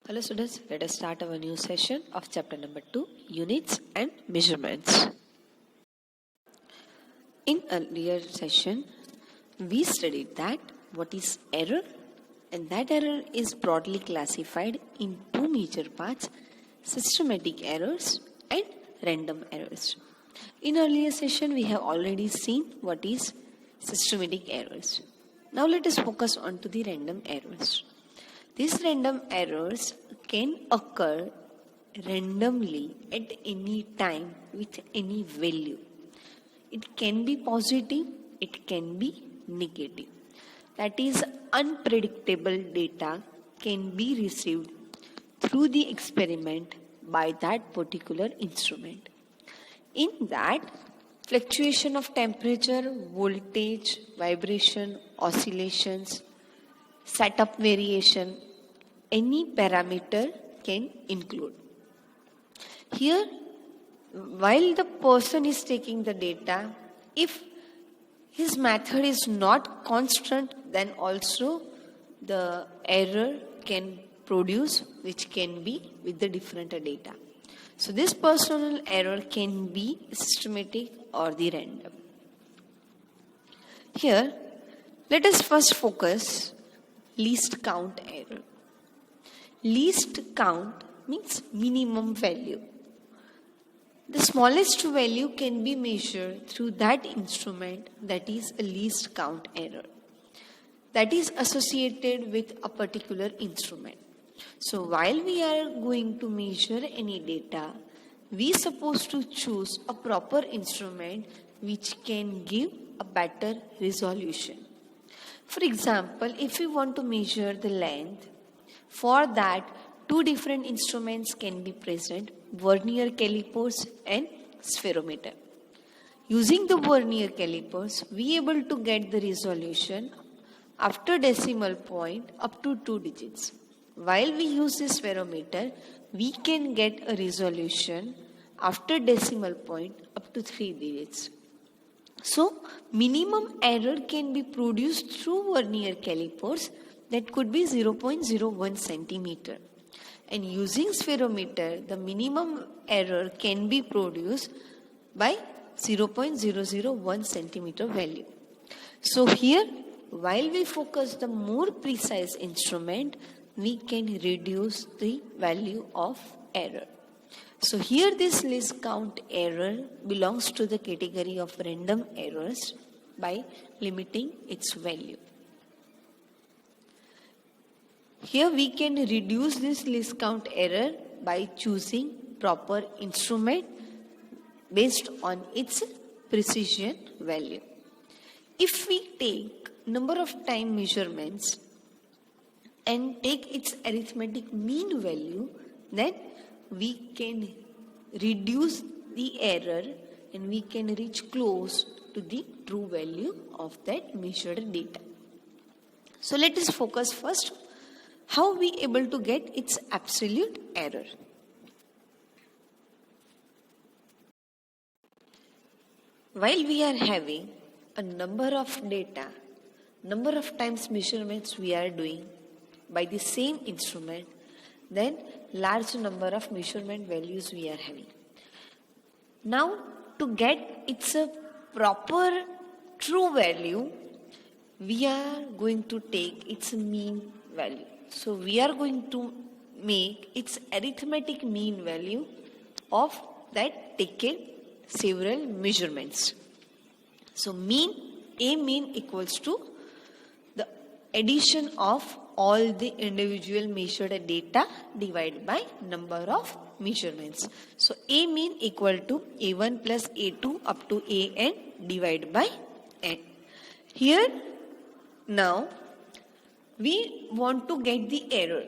Hello students, let us start our new session of chapter number 2, Units and Measurements. In earlier session, we studied that what is error, and that error is broadly classified in two major parts, systematic errors and random errors. In earlier session, we have already seen what is systematic errors. Now let us focus on to the random errors. These random errors can occur randomly at any time with any value. It can be positive, it can be negative. That is, unpredictable data can be received through the experiment by that particular instrument. In that, fluctuation of temperature, voltage, vibration, oscillations, setup variation, any parameter can include. Here, while the person is taking the data, if his method is not constant, then also the error can produce, which can be with the different data. So this personal error can be systematic or the random. Here, let us first focus least count error. Least count means minimum value. The smallest value can be measured through that instrument, that is a least count error, that is associated with a particular instrument. So while we are going to measure any data, we are supposed to choose a proper instrument which can give a better resolution. For example, if we want to measure the length, for that two different instruments can be present, vernier calipers and spherometer. Using the vernier calipers, we are able to get the resolution after decimal point up to 2 digits. While we use the spherometer, we can get a resolution after decimal point up to 3 digits. So, minimum error can be produced through vernier calipers, that could be 0.01 centimeter. And using spherometer, the minimum error can be produced by 0.001 centimeter value. So here, while we focus the more precise instrument, we can reduce the value of error. So here this least count error belongs to the category of random errors by limiting its value. Here we can reduce this least count error by choosing proper instrument based on its precision value. If we take number of time measurements and take its arithmetic mean value, then we can reduce the error and we can reach close to the true value of that measured data. So let us focus first how we able to get its absolute error. While we are having a number of data, number of times measurements we are doing by the same instrument, then large number of measurement values we are having. Now to get its a proper true value, we are going to take its mean value. So we are going to make its arithmetic mean value of that taken several measurements. So A mean equals to the addition of all the individual measured data divided by number of measurements. So A mean equal to A1 plus A2 up to AN divided by N. Here now we want to get the error.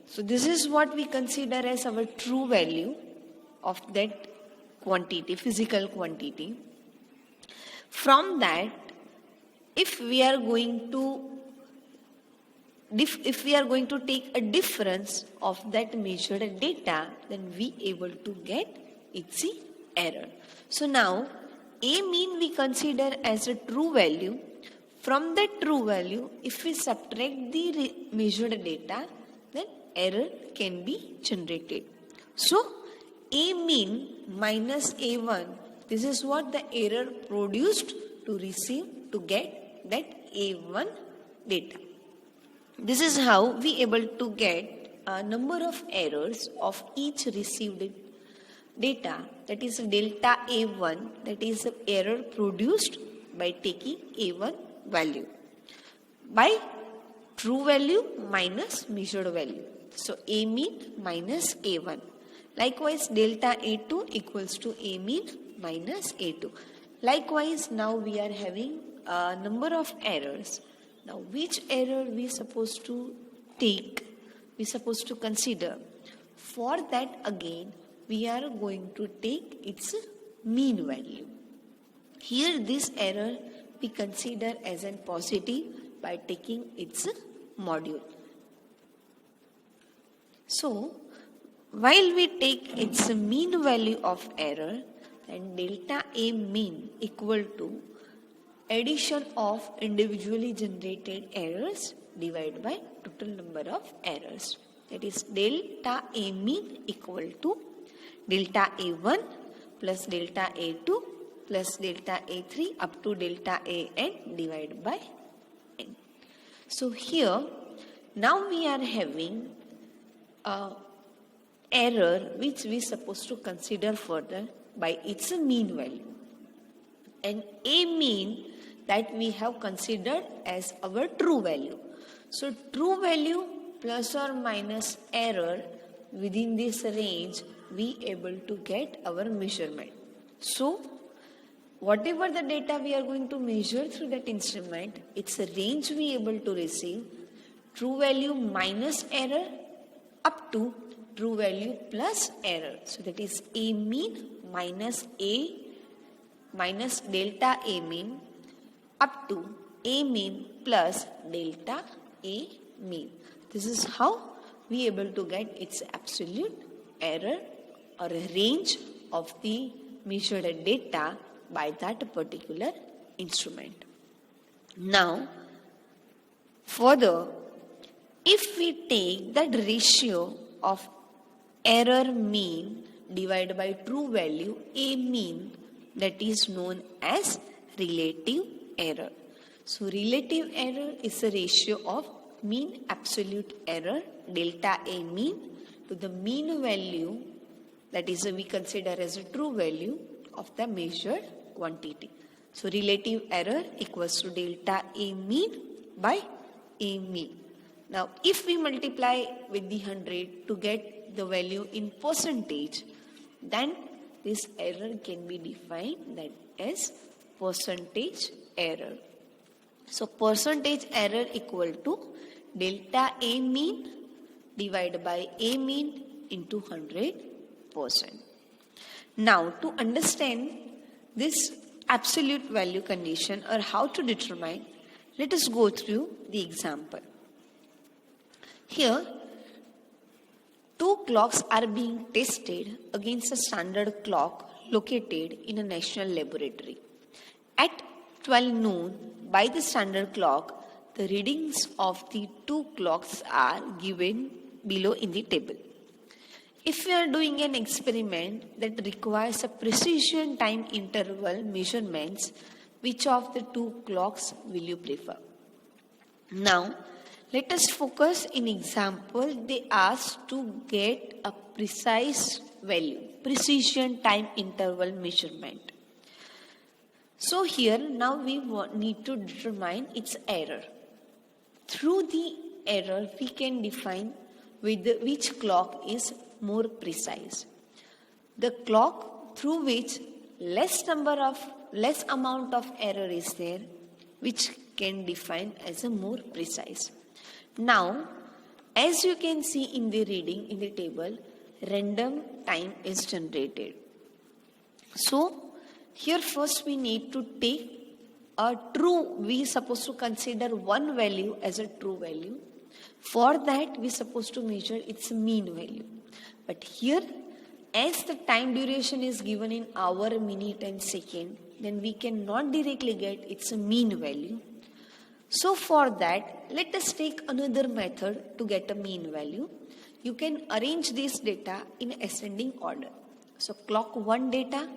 So this is what we consider as our true value of that quantity, physical quantity. From that, if we are going to take a difference of that measured data, then we able to get its error. So now A mean we consider as a true value. From that true value, if we subtract the measured data, then error can be generated. So A mean minus A1, this is what the error produced to get that A1 data. This is how we able to get a number of errors of each received data, that is delta A1, that is the error produced by taking A1 value by true value minus measured value. So A mean minus A1. Likewise, delta A2 equals to A mean minus A2. Likewise, now we are having a number of errors. Now, which error we supposed to take? We supposed to consider. For that, again, we are going to take its mean value. Here, this error we consider as a positive by taking its module. So, while we take its mean value of error, then delta A mean equal to addition of individually generated errors divided by total number of errors. That is delta A mean equal to delta A1 plus delta A2 plus delta A3 up to delta AN divided by N. So here, now we are having a error which we supposed to consider further by its mean value. And A mean that we have considered as our true value. So true value plus or minus error within this range, we able to get our measurement. So whatever the data we are going to measure through that instrument, it's a range we able to receive true value minus error up to true value plus error. So that is A mean minus delta A mean up to A mean plus delta A mean. This is how we able to get its absolute error or a range of the measured data by that particular instrument. Now, further, if we take that ratio of error mean divided by true value A mean, that is known as relative error. So relative error is a ratio of mean absolute error delta A mean to the mean value, that is we consider as a true value of the measured quantity. So relative error equals to delta A mean by A mean. Now if we multiply with the 100 to get the value in percentage, then this error can be defined that as percentage error. So percentage error equal to delta A mean divided by A mean into 100%. Now to understand this absolute value condition or how to determine, let us go through the example. Here, two clocks are being tested against a standard clock located in a national laboratory. At 12 noon, by the standard clock, the readings of the two clocks are given below in the table. If we are doing an experiment that requires a precision time interval measurements, which of the two clocks will you prefer? Now, let us focus in example. They ask to get a precise value, precision time interval measurement. So here now we need to determine its error. Through the error we can define which clock is more precise. The clock through which less amount of error is there, which can define as a more precise. Now, as you can see in the reading in the table, random time is generated. So, here first we need to take a true, we supposed to consider one value as a true value. For that, we supposed to measure its mean value. But here, as the time duration is given in hour, minute and second, then we cannot directly get its mean value. So for that, let us take another method to get a mean value. you can arrange this data in ascending order. So clock 1 data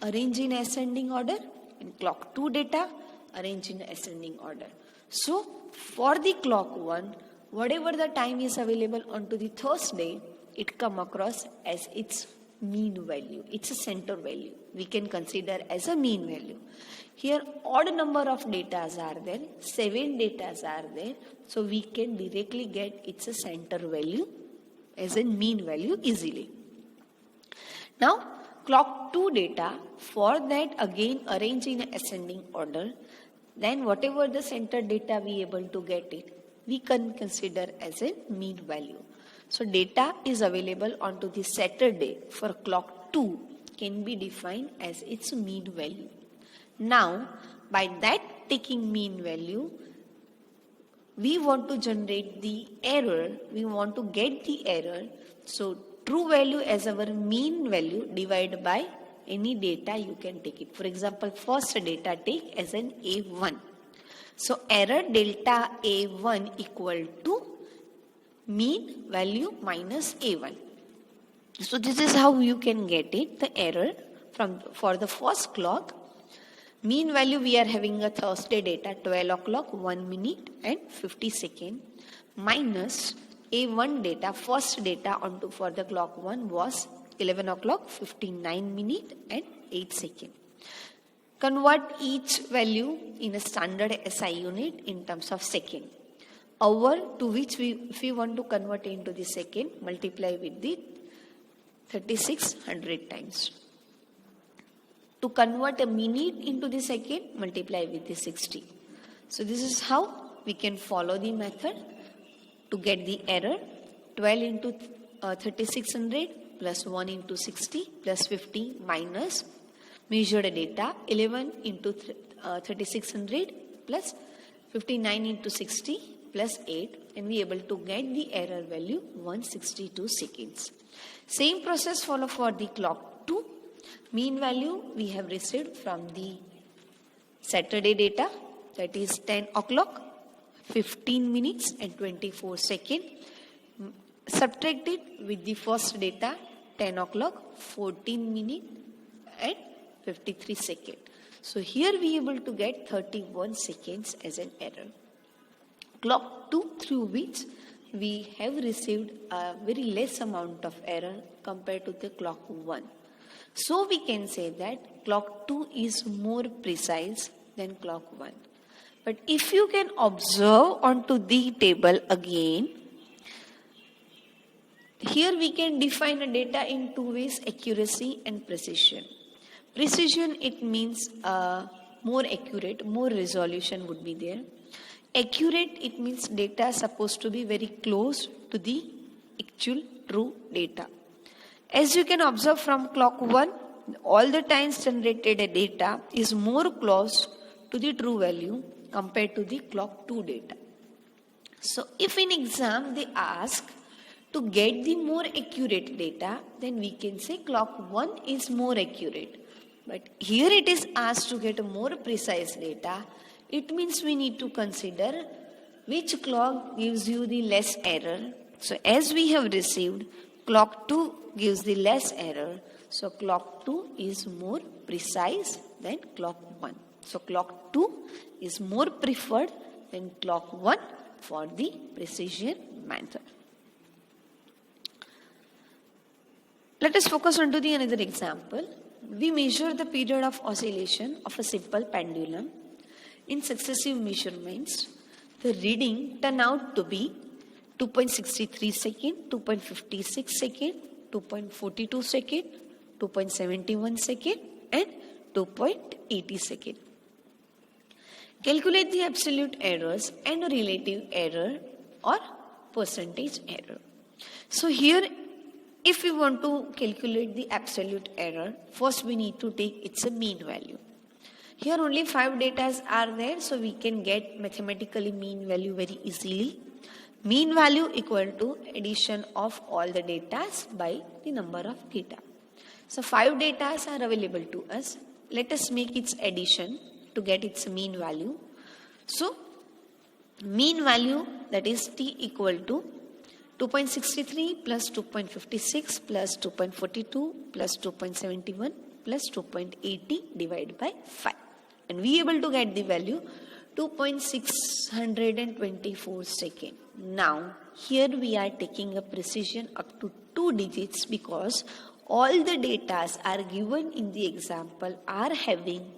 arrange in ascending order and clock 2 data arrange in ascending order. So for the clock 1, whatever the time is available onto the Thursday, it come across as its mean value. It's a center value. We can consider as a mean value. Here odd number of datas are there, 7 datas are there. So we can directly get its a center value as a mean value easily. Now clock 2 data, for that again arrange in ascending order. Then whatever the center data we able to get it, we can consider as a mean value. So data is available onto the Saturday for clock 2 can be defined as its mean value. Now by that taking mean value, we want to generate the error, we want to get the error. So true value as our mean value divided by any data you can take it. For example, first data take as an A1. So error delta A1 equal to mean value minus A1. So this is how you can get it, the error for the first clock. Mean value we are having a Thursday data 12 o'clock 1 minute and 50 second minus A1 data, first data onto for the clock 1 was 11 o'clock 59 minute and 8 second. Convert each value in a standard SI unit in terms of second. Hour, to which if we want to convert into the second, multiply with the 3600 times. To convert a minute into the second, multiply with the 60. So this is how we can follow the method to get the error. 12 into 3600 plus 1 into 60 plus 50 minus measured data 11 into 3600 plus 59 into 60 plus 8, and we able to get the error value 162 seconds. Same process follow for the clock 2. Mean value we have received from the Saturday data, that is 10 o'clock 15 minutes and 24 seconds. Subtract it with the first data 10 o'clock 14 minutes and 53 seconds. So here we able to get 31 seconds as an error. Clock 2 through which we have received a very less amount of error compared to the clock 1. So we can say that clock 2 is more precise than clock 1. But if you can observe onto the table again, here we can define a data in two ways, accuracy and precision. Precision, it means more accurate, more resolution would be there. Accurate, it means data supposed to be very close to the actual true data. As you can observe from clock 1, all the times generated data is more close to the true value compared to the clock 2 data. So if in exam they ask to get the more accurate data, then we can say clock 1 is more accurate. But here it is asked to get a more precise data. It means we need to consider which clock gives you the less error. So as we have received, clock 2 gives the less error. So clock 2 is more precise than clock 1. So clock 2 is more preferred than clock 1 for the precision method. Let us focus on to the another example. We measure the period of oscillation of a simple pendulum. In successive measurements, the reading turned out to be 2.63 second, 2.56 second, 2.42 second, 2.71 second and 2.80 second. Calculate the absolute errors and relative error or percentage error. So here, if we want to calculate the absolute error, first we need to take its a mean value. Here only 5 data are there, so we can get mathematically mean value very easily. Mean value equal to addition of all the data by the number of data. So 5 data are available to us. Let us make its addition to get its mean value. So mean value, that is t equal to 2.63 plus 2.56 plus 2.42 plus 2.71 plus 2.80 divided by 5. And we are able to get the value 2.624 second. Now, here we are taking a precision up to 2 digits because all the data are given in the example are having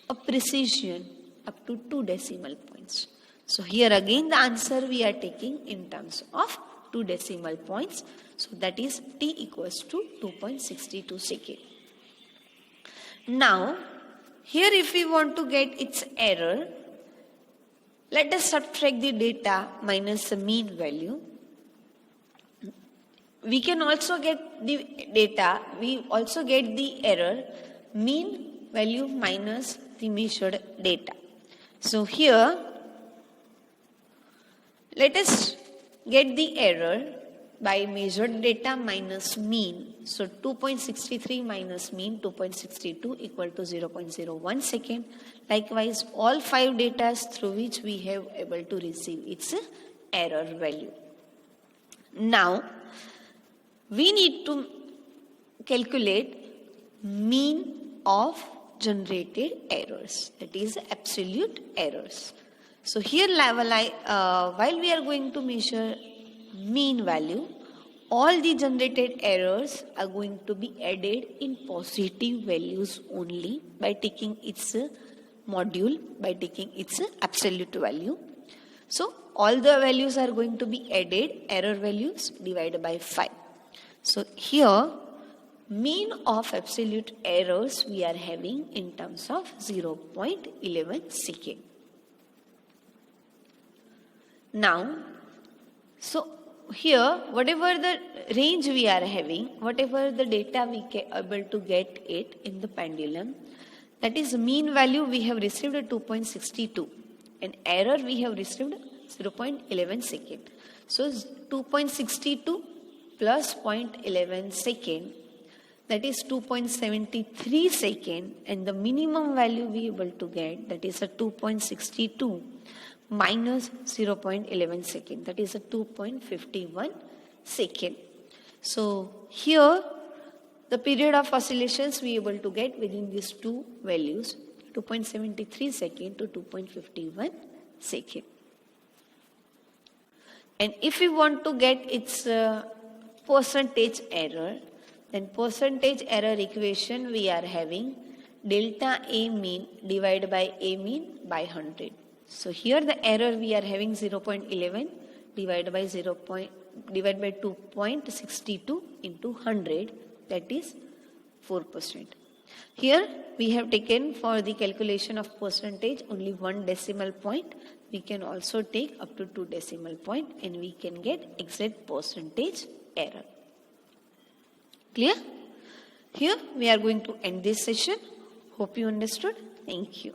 a precision up to 2 decimal points. So here again the answer we are taking in terms of 2 decimal points. So that is t equals to 2.62 second. Now, here if we want to get its error, let us subtract the data minus the mean value. We can also get the data, we also get the error, mean value minus the measured data. So here, let us get the error by measured data minus mean. So 2.63 minus mean 2.62 equal to 0.01 second. Likewise, all 5 data through which we have able to receive its error value. Now, we need to calculate mean of generated errors, that is absolute errors. So here while we are going to measure mean value, all the generated errors are going to be added in positive values only by taking its module, by taking its absolute value. So all the values are going to be added, error values divided by 5. So here mean of absolute errors we are having in terms of 0.11 second. Now, so here whatever the range we are having, whatever the data we can able to get it in the pendulum, that is mean value we have received 2.62 and error we have received 0.11 second. So 2.62 plus 0.11 second, that is 2.73 second, and the minimum value we able to get, that is a 2.62 minus 0.11 second, that is a 2.51 second. So here the period of oscillations we able to get within these two values, 2.73 second to 2.51 second. And if we want to get its percentage error, then percentage error equation we are having delta A mean divided by A mean by 100. So here the error we are having 0.11 divided by 2.62 into 100, that is 4%. Here we have taken for the calculation of percentage only 1 decimal point. We can also take up to 2 decimal point and we can get exact percentage error. Clear? Here we are going to end this session. Hope you understood. Thank you.